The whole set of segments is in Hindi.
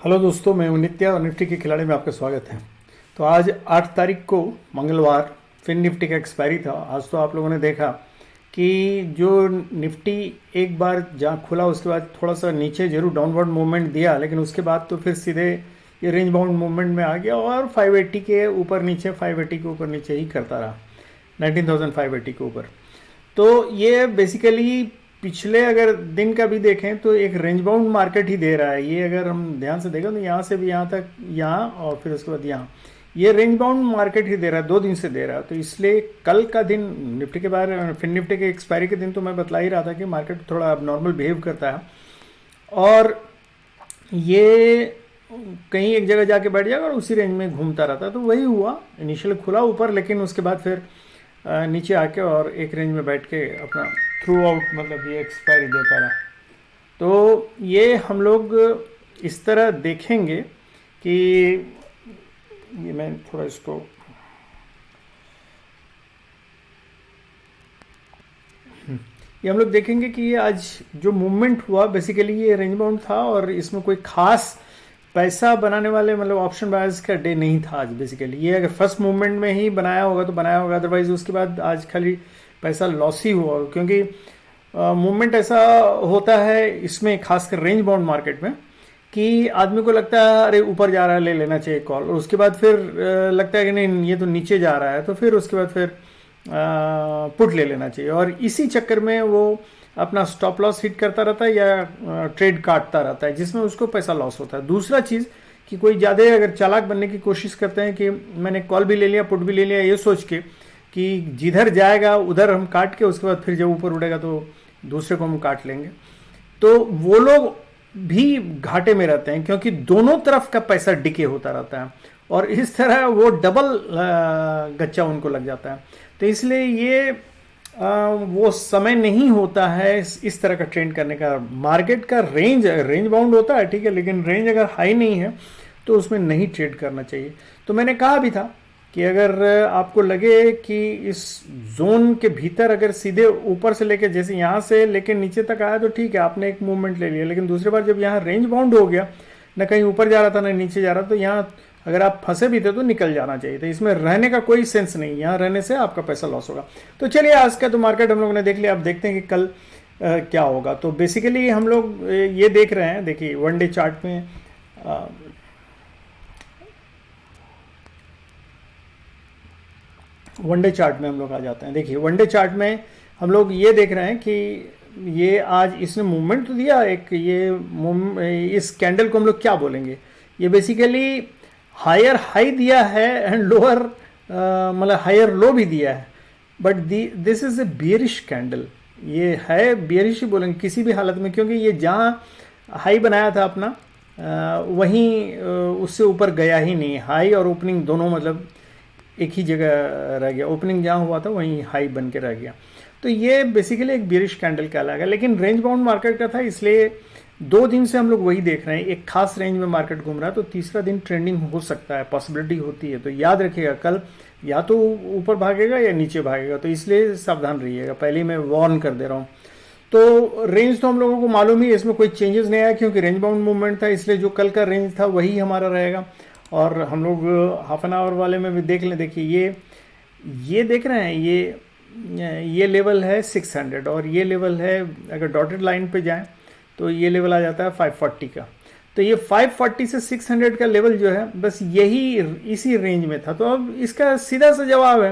हेलो दोस्तों, मैं हूं नित्या और निफ्टी के खिलाड़ी में आपका स्वागत है। तो आज 8 तारीख को मंगलवार फिन निफ्टी का एक्सपायरी था। आज तो आप लोगों ने देखा कि जो निफ्टी एक बार जहाँ खुला उसके बाद थोड़ा सा नीचे जरूर डाउनवर्ड मूवमेंट दिया, लेकिन उसके बाद तो फिर सीधे ये रेंज बाउंड मूवमेंट में आ गया और 580 के ऊपर नीचे 580 के ऊपर नीचे ही करता रहा, 19,580 के ऊपर। तो ये बेसिकली पिछले अगर दिन का भी देखें तो एक रेंज बाउंड मार्केट ही दे रहा है। ये अगर हम ध्यान से देखें तो यहाँ से भी यहाँ तक, यहाँ और फिर उसके बाद यहाँ, ये रेंज बाउंड मार्केट ही दे रहा है, 2 दिन से दे रहा है। तो इसलिए कल का दिन निफ्टी के बारे, फिर निफ्टी के एक्सपायरी के दिन तो मैं बतला ही रहा था कि मार्केट थोड़ा अब नॉर्मल बिहेव करता है और ये कहीं एक जगह जाके बैठ जाएगा और उसी रेंज में घूमता रहता है। तो वही हुआ, इनिशियल खुला ऊपर, लेकिन उसके बाद फिर नीचे आके और एक रेंज में बैठ के अपना थ्रू आउट, मतलब ये एक्सपायरी देता रहा। तो ये हम लोग इस तरह देखेंगे कि ये मैं थोड़ा इसको ये हम लोग देखेंगे कि ये आज जो मूवमेंट हुआ बेसिकली ये रेंज बाउंड था और इसमें कोई खास पैसा बनाने वाले, मतलब ऑप्शन बायर्स का डे नहीं था आज। बेसिकली ये अगर फर्स्ट मूवमेंट में ही बनाया होगा तो बनाया होगा, अदरवाइज उसके बाद आज खाली पैसा लॉस ही हुआ, क्योंकि मूवमेंट ऐसा होता है इसमें, खासकर रेंज बाउंड मार्केट में, कि आदमी को लगता है अरे ऊपर जा रहा है, ले लेना चाहिए कॉल, और उसके बाद फिर लगता है कि नहीं ये तो नीचे जा रहा है, तो फिर उसके बाद फिर पुट ले लेना चाहिए, और इसी चक्कर में वो अपना स्टॉप लॉस हिट करता रहता है या ट्रेड काटता रहता है, जिसमें उसको पैसा लॉस होता है। दूसरा चीज़ कि कोई ज़्यादा अगर चालाक बनने की कोशिश करते हैं कि मैंने कॉल भी ले लिया पुट भी ले लिया, ये सोच के कि जिधर जाएगा उधर हम काट के उसके बाद फिर जब ऊपर उड़ेगा तो दूसरे को हम काट लेंगे, तो वो लोग भी घाटे में रहते हैं, क्योंकि दोनों तरफ का पैसा डिके होता रहता है और इस तरह वो डबल गच्चा उनको लग जाता है। तो इसलिए ये वो समय नहीं होता है इस तरह का ट्रेंड करने का। मार्केट का रेंज बाउंड होता है, ठीक है, लेकिन रेंज अगर हाई नहीं है तो उसमें नहीं ट्रेड करना चाहिए। तो मैंने कहा भी था कि अगर आपको लगे कि इस जोन के भीतर अगर सीधे ऊपर से लेके, जैसे यहाँ से लेके नीचे तक आया तो ठीक है, आपने एक मूवमेंट ले लिया, लेकिन दूसरी बार जब यहाँ रेंज बाउंड हो गया, ना कहीं ऊपर जा रहा था ना नीचे जा रहा, तो यहाँ अगर आप फंसे भी थे तो निकल जाना चाहिए था। इसमें रहने का कोई सेंस नहीं, यहाँ रहने से आपका पैसा लॉस होगा। तो चलिए, आज का तो मार्केट हम लोगों ने देख लिया, अब देखते हैं कि कल क्या होगा। तो बेसिकली हम लोग ये देख रहे हैं, देखिए वन डे चार्ट में वनडे चार्ट में हम लोग आ जाते हैं। देखिए वनडे चार्ट में हम लोग ये देख रहे हैं कि ये आज इसने मूवमेंट तो दिया एक, ये इस कैंडल को हम लोग क्या बोलेंगे, ये बेसिकली हायर हाई दिया है एंड लोअर, मतलब हायर लो भी दिया है, but this is a bearish candle. ये है बियरिश ही बोलेंगे किसी भी हालत में, क्योंकि ये जहाँ हाई बनाया था अपना वहीं उससे ऊपर गया ही नहीं। हाई और ओपनिंग दोनों मतलब एक ही जगह रह गया, ओपनिंग जहाँ हुआ था वहीं हाई बन के रह गया। तो ये बेसिकली एक बियरिश कैंडल कहलाएगा, लेकिन रेंज बाउंड मार्केट का था, इसलिए 2 दिन से हम लोग वही देख रहे हैं, एक खास रेंज में मार्केट घूम रहा है। तो तीसरा दिन ट्रेंडिंग हो सकता है, पॉसिबिलिटी होती है। तो याद रखिएगा कल या तो ऊपर भागेगा या नीचे भागेगा, तो इसलिए सावधान रहिएगा, पहले मैं वार्न कर दे रहा हूँ। तो रेंज तो हम लोगों को मालूम ही, इसमें कोई चेंजेस नहीं आया, क्योंकि रेंज बाउंड मूवमेंट था, इसलिए जो कल का रेंज था वही हमारा रहेगा। और हम लोग हाफ एन आवर वाले में भी देख लें। देखिए ये देख रहे हैं, ये लेवल है 600 और ये लेवल है, अगर डॉटेड लाइन पे जाएं तो ये लेवल आ जाता है 540 का। तो ये 540 से 600 का लेवल जो है बस यही इसी रेंज में था। तो अब इसका सीधा सा जवाब है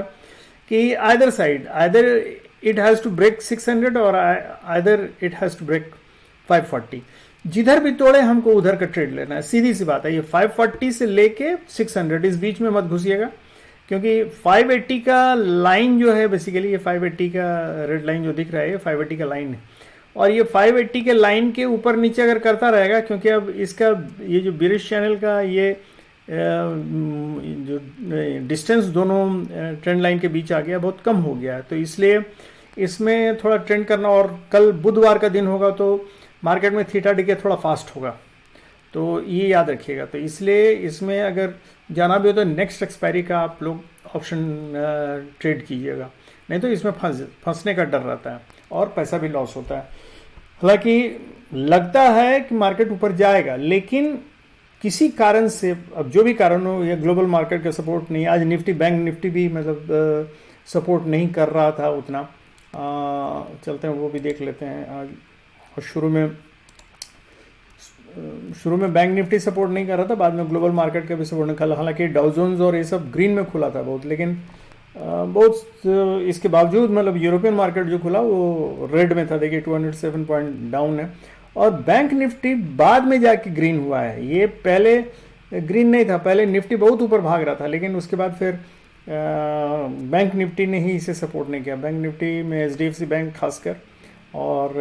कि either side, either it has to break 600 और either it has to break 540। जिधर भी तोड़े हमको उधर का ट्रेड लेना है, सीधी सी बात है। ये 540 से लेके 600 इस बीच में मत घुसिएगा, क्योंकि 580 का लाइन जो है बेसिकली, ये 580 का रेड लाइन जो दिख रहा है ये 580 का लाइन है, और ये 580 के लाइन के ऊपर नीचे अगर करता रहेगा, क्योंकि अब इसका ये जो बियरिश चैनल का ये जो डिस्टेंस दोनों ट्रेंड लाइन के बीच आ गया, बहुत कम हो गया है, तो इसलिए इसमें थोड़ा ट्रेंड करना। और कल बुधवार का दिन होगा तो मार्केट में थीटा डिके थोड़ा फास्ट होगा, तो ये याद रखिएगा। तो इसलिए इसमें अगर जाना भी हो तो नेक्स्ट एक्सपायरी का आप लोग ऑप्शन ट्रेड कीजिएगा, नहीं तो इसमें फंसने का डर रहता है और पैसा भी लॉस होता है। हालांकि लगता है कि मार्केट ऊपर जाएगा, लेकिन किसी कारण से, अब जो भी कारण हो, या ग्लोबल मार्केट का सपोर्ट नहीं, आज निफ्टी, बैंक निफ्टी भी मतलब सपोर्ट नहीं कर रहा था उतना। चलते हैं वो भी देख लेते हैं आज। और शुरू में बैंक निफ्टी सपोर्ट नहीं कर रहा था, बाद में ग्लोबल मार्केट का भी सपोर्ट नहीं कर, हालांकि डाउ जोन्स और ये सब ग्रीन में खुला था बहुत, लेकिन इसके बावजूद मतलब यूरोपियन मार्केट जो खुला वो रेड में था। देखिए 207 पॉइंट डाउन है। और बैंक निफ्टी बाद में जाके ग्रीन हुआ है, ये पहले ग्रीन नहीं था, पहले निफ्टी बहुत ऊपर भाग रहा था, लेकिन उसके बाद फिर बैंक निफ्टी ने ही इसे सपोर्ट नहीं किया। बैंक निफ्टी में HDFC बैंक खासकर, और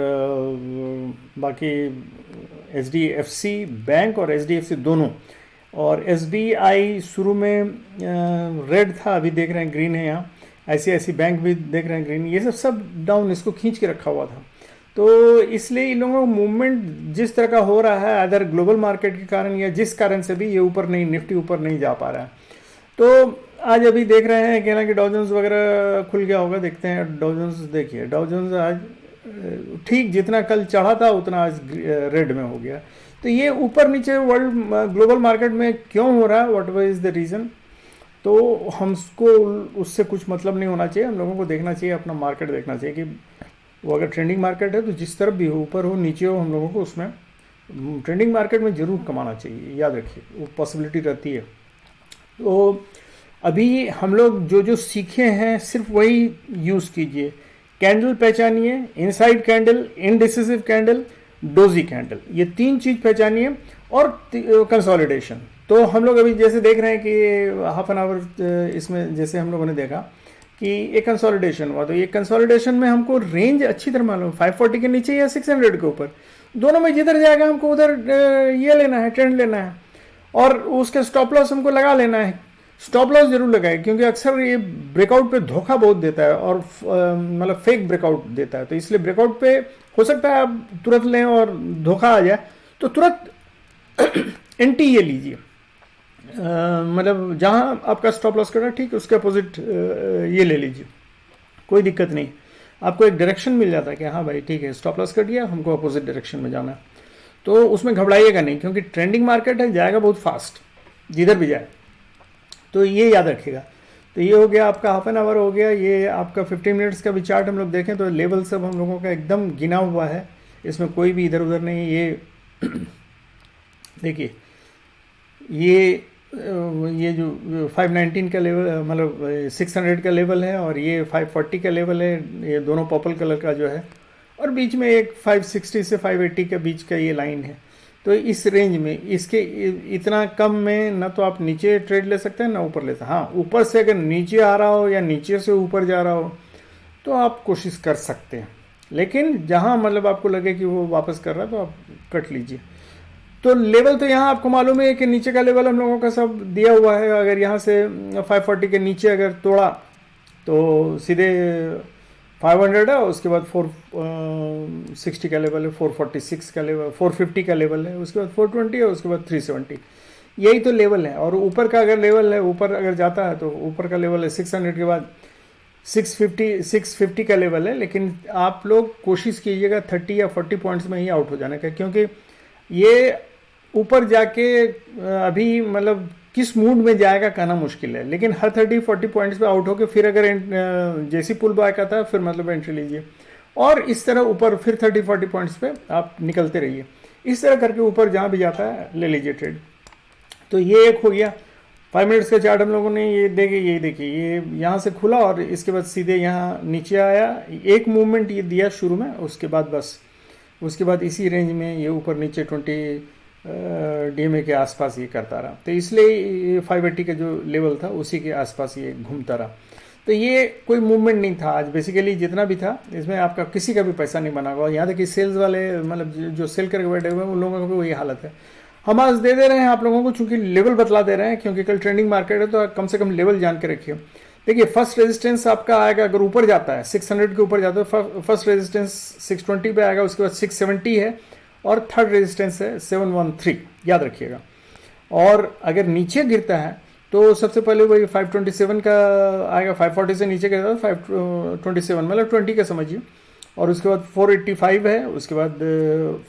बाकी HDFC बैंक और HDFC दोनों, और SBI शुरू में रेड था, अभी देख रहे हैं ग्रीन है यहाँ। ICICI बैंक भी देख रहे हैं ग्रीन। ये सब डाउन इसको खींच के रखा हुआ था। तो इसलिए इन लोगों का मूवमेंट जिस तरह का हो रहा है, अदर ग्लोबल मार्केट के कारण या जिस कारण से भी, ये ऊपर नहीं, निफ्टी ऊपर नहीं जा पा रहा है। तो आज अभी देख रहे हैं कि हालांकि डाउ जोन्स वगैरह खुल गया होगा, देखते हैं डाउ जोन्स। देखिए डाउ जोन्स आज ठीक जितना कल चढ़ा था उतना आज रेड में हो गया। तो ये ऊपर नीचे वर्ल्ड ग्लोबल मार्केट में क्यों हो रहा है, व्हाट इज द रीज़न, तो हमको उससे कुछ मतलब नहीं होना चाहिए। हम लोगों को देखना चाहिए, अपना मार्केट देखना चाहिए कि वो अगर ट्रेंडिंग मार्केट है तो जिस तरफ भी हो, ऊपर हो नीचे हो, हम लोगों को उसमें ट्रेंडिंग मार्केट में ज़रूर कमाना चाहिए, याद रखिए वो पॉसिबिलिटी रहती है। तो अभी हम लोग जो जो सीखे हैं सिर्फ वही यूज़ कीजिए। कैंडल पहचानिए, inside candle, indecisive candle, doji candle, ये 3 चीज़ पहचानिए, और कंसोलिडेशन। तो हम लोग अभी जैसे देख रहे हैं कि हाफ एन आवर इसमें जैसे हम लोगों ने देखा कि एक कंसोलिडेशन हुआ, तो ये कंसोलिडेशन में हमको रेंज अच्छी तरह मालूम, 540 के नीचे या 600 के ऊपर, दोनों में जिधर जाएगा हमको उधर ये लेना है, ट्रेंड लेना है, और उसके स्टॉप लॉस हमको लगा लेना है। स्टॉप लॉस जरूर लगाए, क्योंकि अक्सर ये ब्रेकआउट पे धोखा बहुत देता है, और मतलब फेक ब्रेकआउट देता है। तो इसलिए ब्रेकआउट पे हो सकता है आप तुरंत लें और धोखा आ जाए, तो तुरंत एंटी ये लीजिए, मतलब जहां आपका स्टॉप लॉस कर रहा है ठीक उसके अपोजिट ये ले लीजिए, कोई दिक्कत नहीं। आपको एक डायरेक्शन मिल जाता है कि हाँ भाई ठीक है, स्टॉप लॉस कर दिया, हमको अपोजिट डायरेक्शन में जाना है, तो उसमें घबराइएगा नहीं, क्योंकि ट्रेंडिंग मार्केट है, जाएगा बहुत फास्ट जिधर भी जाए। तो ये याद रखिएगा। तो ये हो गया आपका हाफ एन आवर हो गया। ये आपका 15 मिनट्स का भी चार्ट हम लोग देखें तो लेवल सब हम लोगों का एकदम गिना हुआ है, इसमें कोई भी इधर उधर नहीं। ये देखिए ये जो 519 का लेवल, मतलब 600 का लेवल है, और ये 540 का लेवल है, ये दोनों पर्पल कलर का जो है, और बीच में एक 560 से 580 के बीच का ये लाइन है। तो इस रेंज में, इसके इतना कम में ना तो आप नीचे ट्रेड ले सकते हैं ना ऊपर ले सकते हैं। हाँ, ऊपर से अगर नीचे आ रहा हो या नीचे से ऊपर जा रहा हो तो आप कोशिश कर सकते हैं, लेकिन जहाँ मतलब आपको लगे कि वो वापस कर रहा है तो आप कट लीजिए। तो लेवल तो यहाँ आपको मालूम है कि नीचे का लेवल हम लोगों का सब दिया हुआ है। अगर यहाँ से 540 के नीचे अगर तोड़ा तो सीधे 500 है, उसके बाद 460 का लेवल है, 446 का लेवल, 450 का लेवल है, उसके बाद 420 है, उसके बाद 370। यही तो लेवल है। और ऊपर का अगर लेवल है, ऊपर अगर जाता है तो ऊपर का लेवल है 600 के बाद 650 का लेवल है। लेकिन आप लोग कोशिश कीजिएगा 30 या 40 पॉइंट्स में ही आउट हो जाने का, क्योंकि ये ऊपर जाके अभी मतलब किस मूड में जाएगा कहना मुश्किल है। लेकिन हर 30-40 पॉइंट्स पे आउट होकर फिर अगर जैसी पुल बैक आता है फिर मतलब एंट्री लीजिए, और इस तरह ऊपर फिर 30-40 पॉइंट्स पे आप निकलते रहिए। इस तरह करके ऊपर जहाँ भी जाता है ले लीजिए ट्रेड। तो ये एक हो गया 5 मिनट्स का चार्ट हम लोगों ने। ये देखिए ये यहाँ से खुला और इसके बाद सीधे यहाँ नीचे आया, एक मूवमेंट ये दिया शुरू में, उसके बाद बस उसके बाद इसी रेंज में ये ऊपर नीचे 20 DMA के आसपास ये करता रहा। तो इसलिए 580 का जो लेवल था उसी के आसपास ये घूमता रहा। तो ये कोई मूवमेंट नहीं था आज। बेसिकली जितना भी था इसमें आपका किसी का भी पैसा नहीं बना हुआ। यहाँ तक कि सेल्स वाले मतलब जो सेल करके बैठे हुए हैं उन लोगों को वही हालत है। हम आज दे रहे हैं आप लोगों को, चूंकि लेवल बतला दे रहे हैं, क्योंकि कल ट्रेंडिंग मार्केट है तो कम से कम लेवल जान के रखिए। देखिए फर्स्ट रेजिस्टेंस आपका आएगा, अगर ऊपर जाता है 600 के ऊपर जाता है, फर्स्ट रेजिस्टेंस 620 पे आएगा, उसके बाद 670 है, और थर्ड रेजिस्टेंस है 713, याद रखिएगा। और अगर नीचे गिरता है तो सबसे पहले वही 527 का आएगा, 540 से नीचे गिरता है 527 मतलब 20 का समझिए, और उसके बाद 485 है, उसके बाद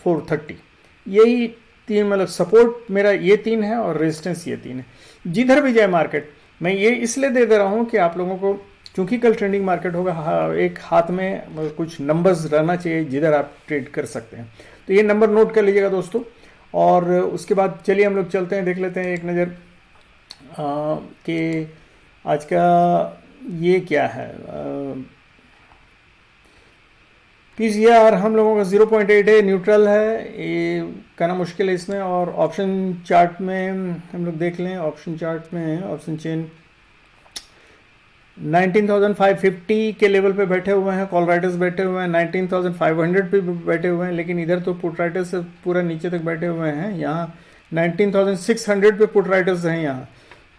430। यही तीन मतलब सपोर्ट मेरा ये तीन है और रेजिस्टेंस ये तीन है। जिधर भी जाए मार्केट, मैं ये इसलिए दे रहा हूँ कि आप लोगों को, क्योंकि कल ट्रेंडिंग मार्केट होगा, एक हाथ में कुछ नंबर्स रहना चाहिए जिधर आप ट्रेड कर सकते हैं। तो ये नंबर नोट कर लीजिएगा दोस्तों। और उसके बाद चलिए हम लोग चलते हैं, देख लेते हैं एक नज़र कि आज का ये क्या है। पीसीआर हम लोगों का 0.8 है, न्यूट्रल है, ये करना मुश्किल है इसमें। और ऑप्शन चार्ट में हम लोग देख लें, ऑप्शन चार्ट में ऑप्शन चेन 19,550 के लेवल पे बैठे हुए हैं, कॉल राइटर्स बैठे हुए हैं 19,500 पे बैठे हुए हैं, लेकिन इधर तो पुट राइटर्स पूरा नीचे तक बैठे हुए हैं। यहाँ 19,600 पे पुट राइटर्स हैं यहाँ,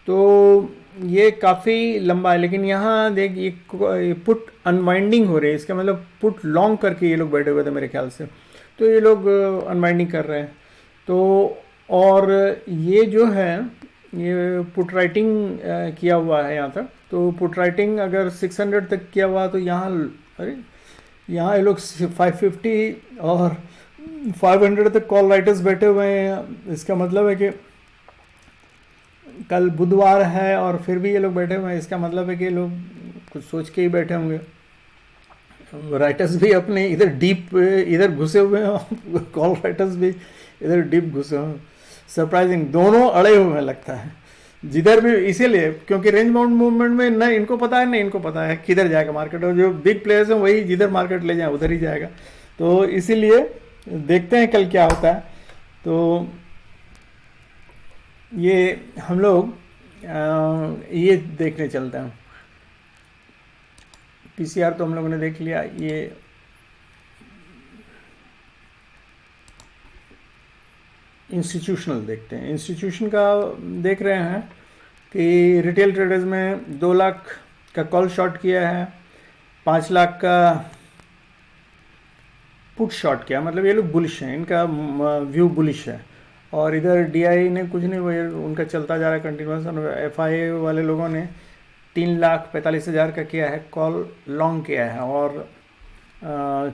तो ये काफ़ी लंबा है। लेकिन यहाँ देख ये पुट अनवाइंडिंग हो रही है, इसका मतलब पुट लॉन्ग करके ये लोग बैठे हुए थे मेरे ख्याल से, तो ये लोग अनवाइंडिंग कर रहे हैं। तो और ये जो है ये पुट राइटिंग किया हुआ है यहाँ तक, तो पुट राइटिंग अगर 600 तक किया हुआ तो यहाँ, अरे यहाँ ये लोग 550 और 500 तक कॉल राइटर्स बैठे हुए हैं। इसका मतलब है कि कल बुधवार है और फिर भी ये लोग बैठे हुए हैं, इसका मतलब है कि ये लोग कुछ सोच के ही बैठे होंगे। राइटर्स भी अपने इधर डीप इधर घुसे हुए हैं, कॉल राइटर्स भी इधर डीप घुसे हुए हैं। सरप्राइजिंग, दोनों अड़े हुए हैं लगता है जिधर भी, इसीलिए क्योंकि रेंज बाउंड मूवमेंट में न इनको पता है न इनको पता है किधर जाएगा मार्केट, और जो बिग प्लेयर्स हैं वही जिधर मार्केट ले जाए उधर ही जाएगा। तो इसीलिए देखते हैं कल क्या होता है। तो ये हम लोग ये देखने चलते हैं। पीसीआर तो हम लोगों ने देख लिया, ये इंस्टीट्यूशनल देखते हैं। इंस्टीट्यूशन का देख रहे हैं कि रिटेल ट्रेडर्स में 2 लाख का कॉल शॉर्ट किया है, 5 लाख का पुट शॉर्ट किया, मतलब ये लोग बुलिश हैं, इनका व्यू बुलिश है। और इधर डीआई ने कुछ नहीं, वो उनका चलता जा रहा है कंटिन्यूस। एफआईए वाले लोगों ने 3,45,000 का किया है, कॉल लॉन्ग किया है, और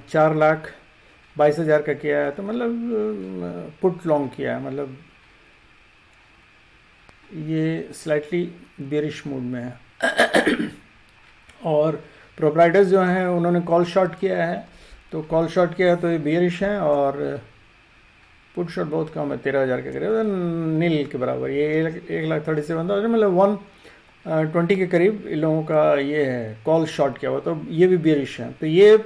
4,22,000 का किया है, तो मतलब पुट लॉन्ग किया है, मतलब ये स्लाइटली बेरिश मूड में है। और प्रोप्राइटर्स जो हैं उन्होंने कॉल शॉर्ट किया है, तो कॉल शॉर्ट किया है तो ये बेरिश हैं, और पुट शॉर्ट बहुत कम है, 13,000 के करीब, नील के बराबर। ये 1,37,000 मतलब 120 के करीब इन लोगों का ये है कॉल शॉर्ट किया हुआ, तो ये भी बेरिश है। तो ये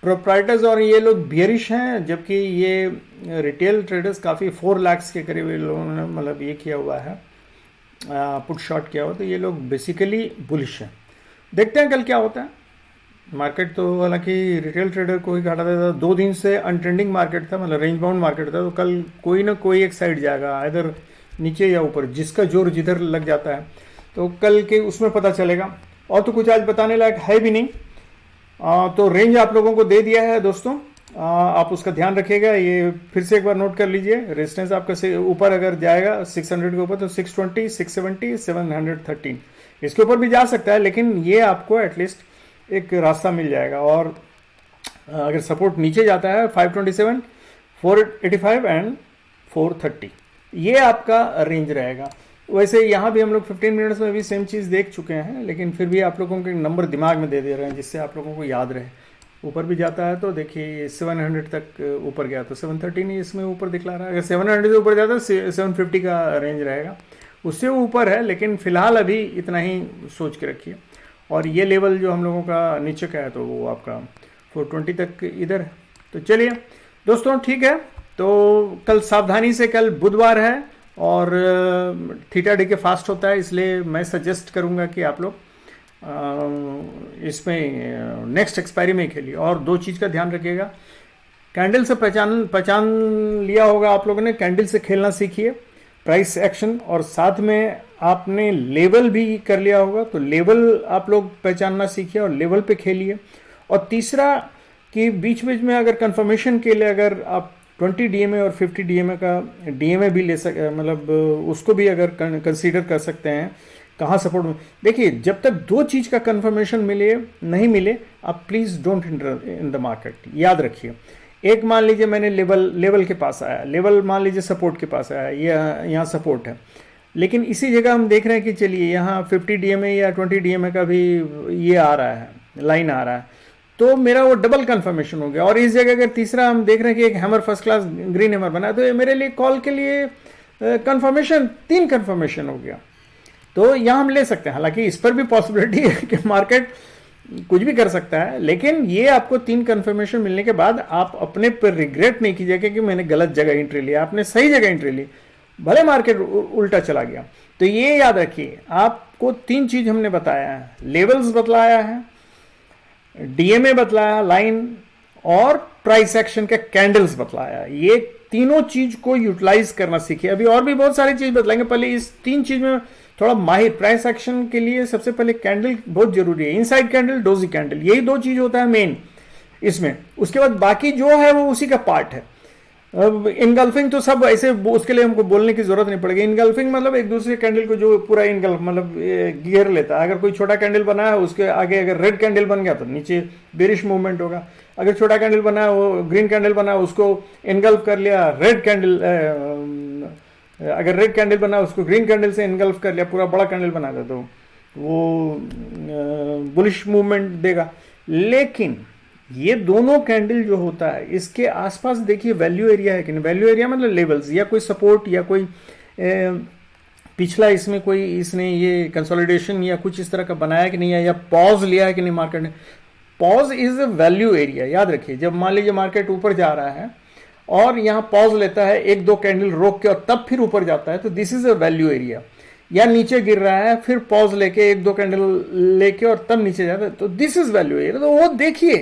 प्रोप्राइटर्स और ये लोग बेरिश हैं, जबकि ये रिटेल ट्रेडर्स काफ़ी 4 लाख के करीब इन लोगों ने मतलब ये किया हुआ है, पुट शॉर्ट किया हुआ, तो ये लोग बेसिकली बुलिश हैं। देखते हैं कल क्या होता है। मार्केट तो हालांकि रिटेल ट्रेडर को ही घाटा देता था, 2 दिन से अनट्रेंडिंग मार्केट था, मतलब रेंज बाउंड मार्केट था, तो कल कोई ना कोई एक साइड जाएगा, इधर नीचे या ऊपर, जिसका जोर जिधर लग जाता है तो कल के उसमें पता चलेगा। और तो कुछ आज बताने लायक है भी नहीं। तो रेंज आप लोगों को दे दिया है दोस्तों, आप उसका ध्यान रखिएगा। ये फिर से एक बार नोट कर लीजिए, रेजिस्टेंस आपका से ऊपर अगर जाएगा 600 के ऊपर तो 620, 670, 713, इसके ऊपर भी जा सकता है, लेकिन ये आपको एटलीस्ट एक रास्ता मिल जाएगा। और अगर सपोर्ट नीचे जाता है 527, 485 एंड 430, ये आपका रेंज रहेगा। वैसे यहाँ भी हम लोग 15 मिनट्स में भी सेम चीज़ देख चुके हैं, लेकिन फिर भी आप लोगों के नंबर दिमाग में दे दे रहे हैं जिससे आप लोगों को याद रहे। ऊपर भी जाता है तो देखिए 700 तक ऊपर गया तो 730 नहीं इसमें ऊपर दिखला रहा है। अगर 700 से ऊपर जाता है 750 का रेंज रहेगा, उससे ऊपर है, लेकिन फिलहाल अभी इतना ही सोच के रखिए। और ये लेवल जो हम लोगों का नीचे का है तो वो आपका 420 तक इधर है। तो चलिए दोस्तों ठीक है, तो कल सावधानी से, कल बुधवार है और थीटा डे के फास्ट होता है, इसलिए मैं सजेस्ट करूंगा कि आप लोग इसमें नेक्स्ट एक्सपायरी में खेलिए। और 2 चीज़ का ध्यान रखिएगा, कैंडल से पहचान लिया होगा आप लोगों ने, कैंडल से खेलना सीखिए, प्राइस एक्शन, और साथ में आपने लेवल भी कर लिया होगा तो लेवल आप लोग पहचानना सीखिए और लेवल पे खेलिए। और तीसरा कि बीच बीच में अगर कंफर्मेशन के लिए अगर आप 20 डीएमए और 50 डीएमए का डीएमए भी ले मतलब उसको भी अगर कंसीडर कर सकते हैं, कहाँ सपोर्ट में। देखिए जब तक 2 चीज़ का कंफर्मेशन नहीं मिले, आप please don't enter in the market, याद रखिए। एक मान लीजिए मैंने लेवल के पास आया, लेवल मान लीजिए सपोर्ट के पास आया, ये यहाँ सपोर्ट है, लेकिन इसी जगह हम देख रहे हैं कि चलिए यहाँ 50 डीएमए या 20 डीएमए का भी ये आ रहा है, लाइन आ रहा है, तो मेरा वो डबल कंफर्मेशन हो गया। और इस जगह अगर तीसरा हम देख रहे हैं कि एक hammer first class green hammer बना, तो ये मेरे लिए कॉल के लिए कंफर्मेशन, 3 कंफर्मेशन हो गया। तो यहाँ हम ले सकते हैं, हालांकि इस पर भी पॉसिबिलिटी है कि मार्केट कुछ भी कर सकता है, लेकिन ये आपको 3 कंफर्मेशन मिलने के बाद आप अपने पर रिग्रेट नहीं कीजिएगा कि मैंने गलत जगह एंट्री लिया, आपने सही जगह एंट्री ली, भले मार्केट उल्टा चला गया। तो ये याद रखिए, आपको 3 चीज हमने बताया है, लेवल्स बतलाया है, डीएमए बतलाया लाइन, और प्राइस एक्शन के कैंडल्स बतलाया। ये तीनों चीज को यूटिलाइज करना सीखिए। अभी और भी बहुत सारी चीज बतलाएंगे, पहले इस 3 चीज में थोड़ा माहिर। प्राइस एक्शन के लिए सबसे पहले कैंडल बहुत जरूरी है, इनसाइड कैंडल, डोजी कैंडल, यही 2 चीज होता है मेन इसमें। उसके बाद बाकी जो है वो उसी का पार्ट है। अब इनगल्फिंग तो सब ऐसे, उसके लिए हमको बोलने की जरूरत नहीं पड़ेगी। इनगल्फिंग मतलब एक दूसरे कैंडल को जो पूरा इनगल्फ मतलब घेर लेता है। अगर कोई छोटा कैंडल बना है, उसके आगे अगर रेड कैंडल बन गया तो नीचे बेरिश मूवमेंट होगा। अगर छोटा कैंडल बना है, वो ग्रीन कैंडल बना है, उसको इनगल्फ कर लिया रेड कैंडल, अगर रेड कैंडल बना उसको ग्रीन कैंडल से इनगल्फ कर लिया, पूरा बड़ा कैंडल बना दे तो वो बुलिश मूवमेंट देगा। लेकिन ये दोनों कैंडल जो होता है, इसके आसपास देखिए वैल्यू एरिया है कि नहीं। वैल्यू एरिया मतलब लेवल्स, या कोई सपोर्ट, या कोई पिछला इसमें कोई इसने ये कंसोलिडेशन या कुछ इस तरह का बनाया कि नहीं है, या पॉज लिया है कि नहीं मार्केट ने। Pause is a value area, याद रखिए। जब मान लीजिए मार्केट ऊपर जा रहा है और यहाँ पॉज लेता है, 1-2 कैंडल रोक के और तब फिर ऊपर जाता है, तो this is a value area. या नीचे गिर रहा है, फिर पॉज लेके 1-2 कैंडल लेके और तब नीचे जाता है, तो दिस इज वैल्यू एरिया। तो वो देखिए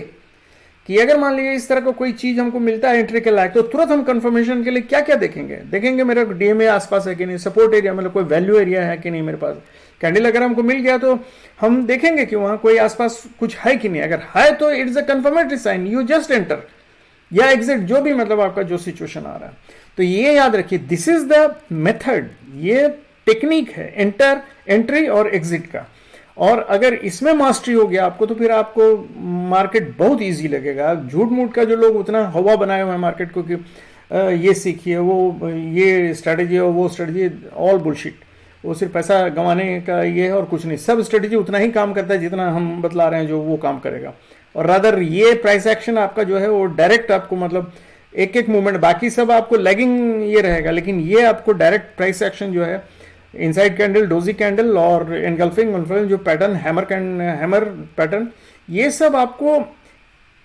कि अगर मान लीजिए इस तरह का कोई चीज हमको मिलता है एंट्री के लायक, तो तुरंत हम कंफर्मेशन के लिए क्या क्या देखेंगे मेरा डीएमए आसपास है कि नहीं, सपोर्ट एरिया मतलब कोई वैल्यू एरिया है कि नहीं मेरे पास। कैंडल अगर हमको मिल गया तो हम देखेंगे कि वहां कोई आसपास कुछ है कि नहीं। अगर है तो it's a confirmatory sign, you just enter या एग्जिट, जो भी मतलब आपका जो सिचुएशन आ रहा है। तो ये याद रखिए, दिस इज द मेथड, ये टेक्निक है एंटर, एंट्री और एग्जिट का। और अगर इसमें मास्टरी हो गया आपको, तो फिर आपको मार्केट बहुत इजी लगेगा। झूठ मूठ का जो लोग उतना हवा बनाए हुए हैं मार्केट को कि ये सीखिए, वो ये स्ट्रेटेजी है, वो स्ट्रेटेजी, ऑल बुलशिट। वो सिर्फ पैसा गंवाने का ये है और कुछ नहीं। सब स्ट्रेटेजी उतना ही काम करता है जितना हम बतला रहे हैं जो वो काम करेगा। और रादर ये प्राइस एक्शन आपका जो है वो डायरेक्ट आपको मतलब एक एक मूवमेंट, बाकी सब आपको लैगिंग ये रहेगा, लेकिन ये आपको डायरेक्ट प्राइस एक्शन जो है, इनसाइड कैंडल, डोजी कैंडल और एनगल्फिंग जो पैटर्न, हैमर पैटर्न, ये सब आपको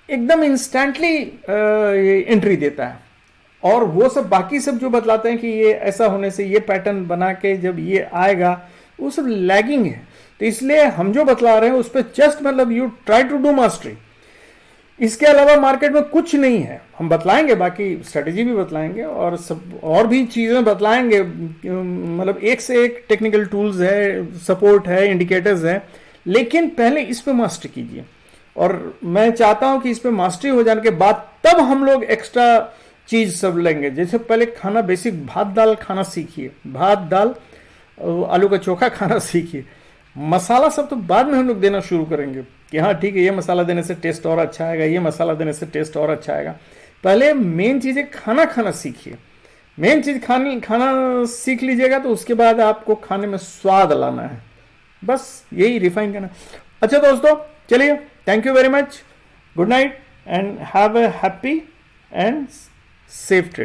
एकदम इंस्टेंटली एंट्री देता है। और वो सब बाकी सब जो बतलाते हैं कि ये ऐसा होने से ये पैटर्न बना के जब ये आएगा, वो सब लैगिंग है। तो इसलिए हम जो बतला रहे हैं उस पर जस्ट मतलब you try to do mastery. इसके अलावा मार्केट में कुछ नहीं है। हम बतलाएंगे, बाकी स्ट्रेटेजी भी बतलाएंगे और सब और भी चीजें बतलाएंगे। मतलब एक से एक टेक्निकल टूल्स है, सपोर्ट है, इंडिकेटर्स है, लेकिन पहले इस पे मास्टरी कीजिए। और मैं चाहता हूं कि इस पे मास्टरी हो जाने के बाद तब हम लोग एक्स्ट्रा चीज सब लेंगे। जैसे पहले खाना, बेसिक भात दाल खाना सीखिए, भात दाल आलू का चोखा खाना सीखिए। मसाला सब तो बाद में हम लोग देना शुरू करेंगे कि हाँ ठीक है, ये मसाला देने से टेस्ट और अच्छा आएगा, ये मसाला देने से टेस्ट और अच्छा आएगा। पहले मेन चीज है खाना सीखिए। मेन चीज खाना सीख लीजिएगा तो उसके बाद आपको खाने में स्वाद लाना है, बस यही रिफाइन करना। अच्छा दोस्तों, चलिए, thank you very much, good night and have a happy and safe trade.